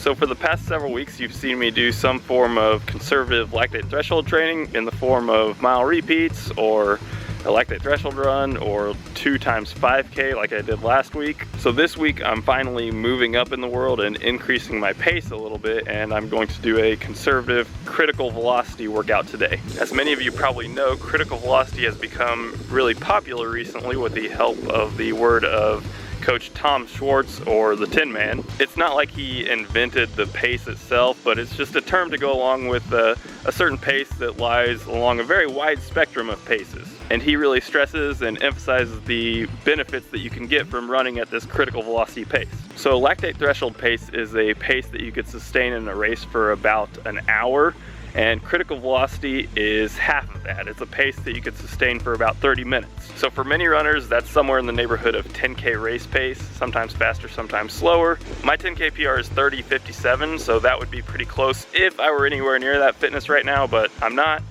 So for the past several weeks, you've seen me do some form of conservative lactate threshold training in the form of mile repeats or a lactate threshold run or 2 times 5K like I did last week. So this week I'm finally moving up in the world and increasing my pace a little bit, and I'm going to do a conservative critical velocity workout today. As many of you probably know, critical velocity has become really popular recently with the help of the word of Coach Tom Schwartz, or the Tin Man. It's not like he invented the pace itself, but it's just a term to go along with a certain pace that lies along a very wide spectrum of paces. And he really stresses and emphasizes the benefits that you can get from running at this critical velocity pace. So lactate threshold pace is a pace that you could sustain in a race for about an hour, and critical velocity is half of that. It's a pace that you could sustain for about 30 minutes. So for many runners, that's somewhere in the neighborhood of 10K race pace, sometimes faster, sometimes slower. My 10K PR is 30:57, so that would be pretty close if I were anywhere near that fitness right now, but I'm not.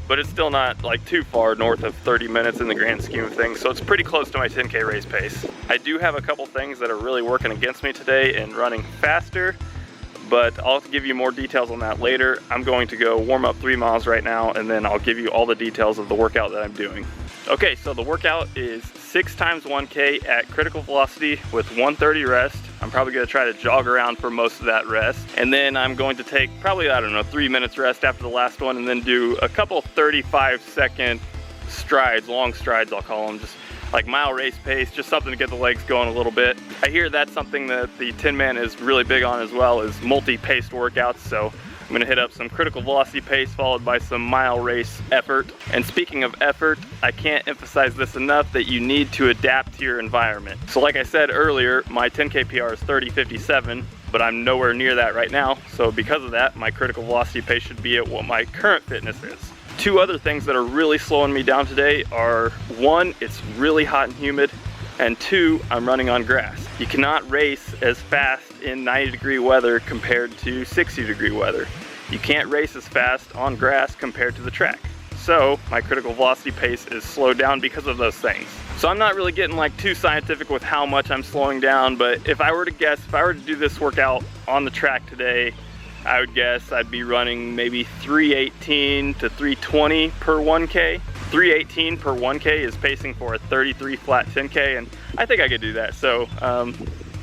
But it's still not like too far north of 30 minutes in the grand scheme of things, so it's pretty close to my 10K race pace. I do have a couple things that are really working against me today in running faster, but I'll give you more details on that later. I'm going to go warm up 3 miles right now, and then I'll give you all the details of the workout that I'm doing. Okay, so the workout is 6 times 1K at critical velocity with 130 rest. I'm probably gonna try to jog around for most of that rest. And then I'm going to take probably, I don't know, 3 minutes rest after the last one, and then do a couple 35-second strides, long strides I'll call them, just like mile race pace, just something to get the legs going a little bit. I hear that's something that the Tin Man is really big on as well, is multi-paced workouts. So I'm gonna hit up some critical velocity pace followed by some mile race effort. And speaking of effort, I can't emphasize this enough that you need to adapt to your environment. So like I said earlier, my 10K PR is 30:57, but I'm nowhere near that right now. So because of that, my critical velocity pace should be at what my current fitness is. 2 other things that are really slowing me down today are, 1, it's really hot and humid, and 2, I'm running on grass. You cannot race as fast in 90-degree weather compared to 60-degree weather. You can't race as fast on grass compared to the track. So my critical velocity pace is slowed down because of those things. So I'm not really getting like too scientific with how much I'm slowing down, but if I were to guess, if I were to do this workout on the track today, I would guess I'd be running maybe 318 to 320 per 1K. 318 per 1K is pacing for a 33 flat 10K, and I think I could do that. So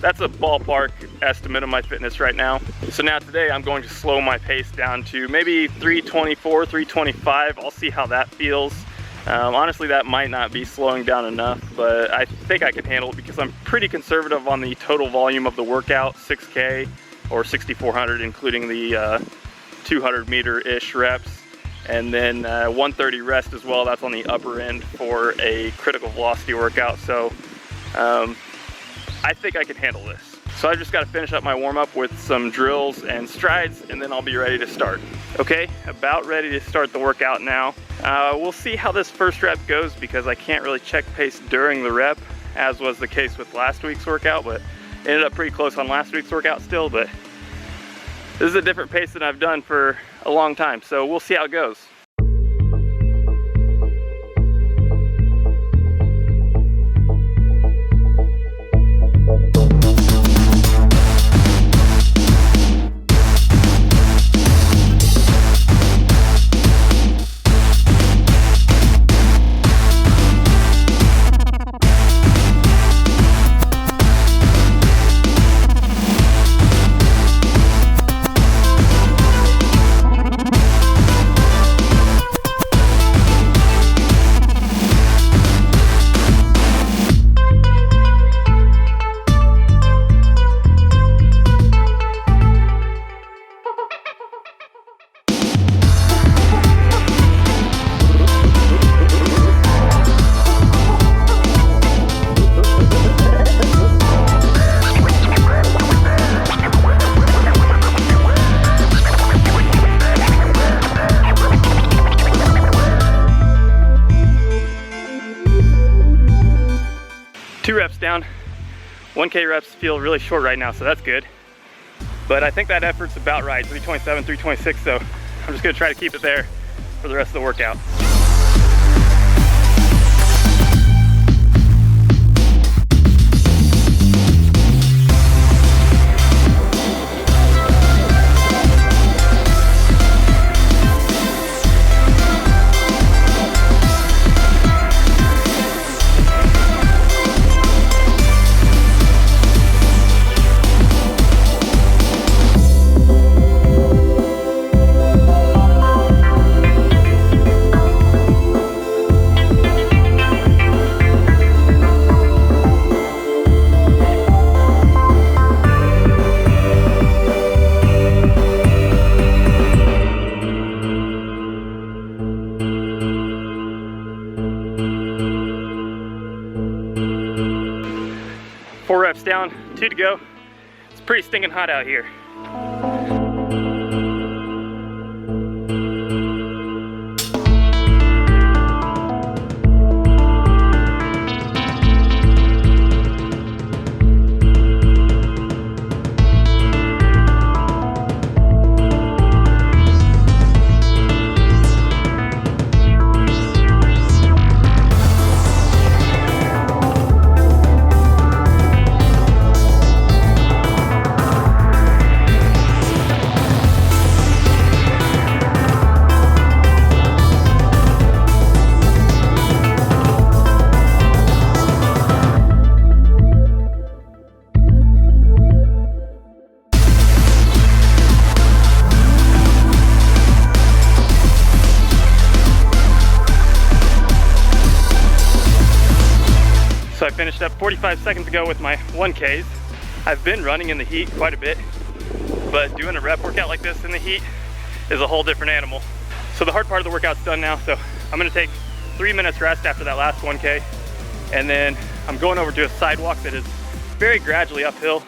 that's a ballpark estimate of my fitness right now. So now today I'm going to slow my pace down to maybe 324, 325. I'll see how that feels. Honestly, that might not be slowing down enough, but I think I can handle it because I'm pretty conservative on the total volume of the workout, 6K or 6,400, including the 200 meter-ish reps. And then 130 rest as well. That's on the upper end for a critical velocity workout. So I think I can handle this. So I just got to finish up my warm up with some drills and strides, and then I'll be ready to start. Okay, about ready to start the workout now. We'll see how this first rep goes because I can't really check pace during the rep, as was the case with last week's workout, but ended up pretty close on last week's workout still. But this is a different pace than I've done for a long time, so we'll see how it goes. Two reps down. 1K reps feel really short right now, so that's good. But I think that effort's about right, 327, 326, so I'm just gonna try to keep it there for the rest of the workout. 2 to go. It's pretty stinking hot out here. So I finished up 45 seconds ago with my 1Ks. I've been running in the heat quite a bit, but doing a rep workout like this in the heat is a whole different animal. So the hard part of the workout's done now, so I'm gonna take 3 minutes rest after that last 1K, and then I'm going over to a sidewalk that is very gradually uphill.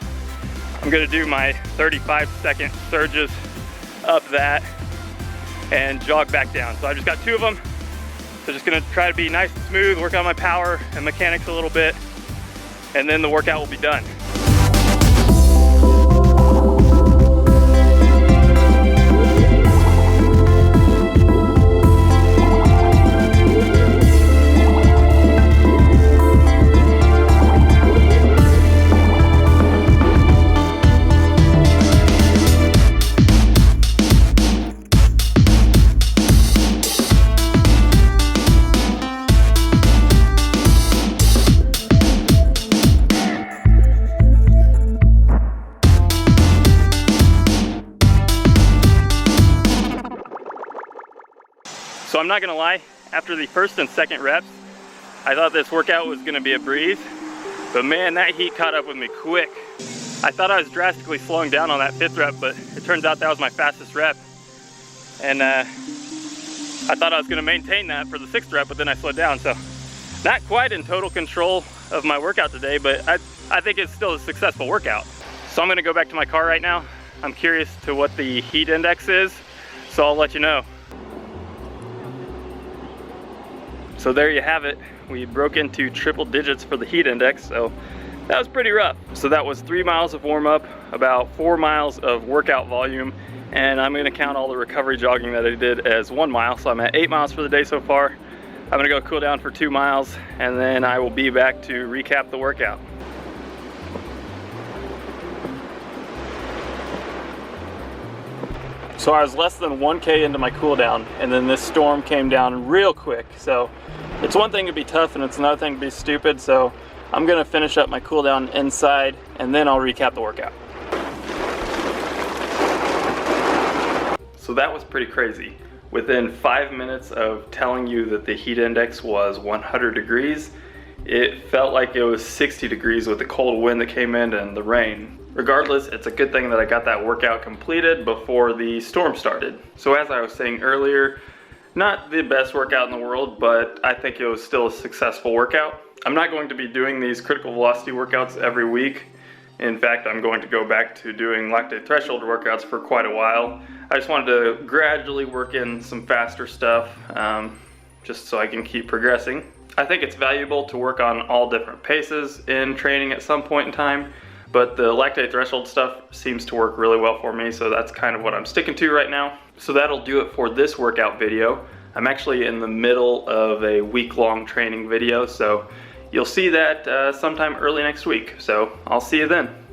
I'm gonna do my 35-second surges up that and jog back down. So I just got 2 of them. So just gonna try to be nice and smooth, work on my power and mechanics a little bit, and then the workout will be done. So I'm not gonna lie, after the first and second reps, I thought this workout was gonna be a breeze, but man, that heat caught up with me quick. I thought I was drastically slowing down on that 5th rep, but it turns out that was my fastest rep. And I thought I was gonna maintain that for the 6th rep, but then I slowed down. So not quite in total control of my workout today, but I think it's still a successful workout. So I'm gonna go back to my car right now. I'm curious to what the heat index is, so I'll let you know. So there you have it. We broke into triple digits for the heat index, so that was pretty rough. So that was 3 miles of warm up, about 4 miles of workout volume, and I'm gonna count all the recovery jogging that I did as 1 mile. So I'm at 8 miles for the day so far. I'm gonna go cool down for 2 miles, and then I will be back to recap the workout. So I was less than 1K into my cool down, and then this storm came down real quick. So it's one thing to be tough and it's another thing to be stupid. So I'm gonna finish up my cool down inside and then I'll recap the workout. So that was pretty crazy. Within 5 minutes of telling you that the heat index was 100 degrees, it felt like it was 60 degrees with the cold wind that came in and the rain. Regardless, it's a good thing that I got that workout completed before the storm started. So as I was saying earlier, not the best workout in the world, but I think it was still a successful workout. I'm not going to be doing these critical velocity workouts every week. In fact, I'm going to go back to doing lactate threshold workouts for quite a while. I just wanted to gradually work in some faster stuff, just so I can keep progressing. I think it's valuable to work on all different paces in training at some point in time, but the lactate threshold stuff seems to work really well for me, so that's kind of what I'm sticking to right now. So that'll do it for this workout video. I'm actually in the middle of a week-long training video, so you'll see that sometime early next week. So I'll see you then.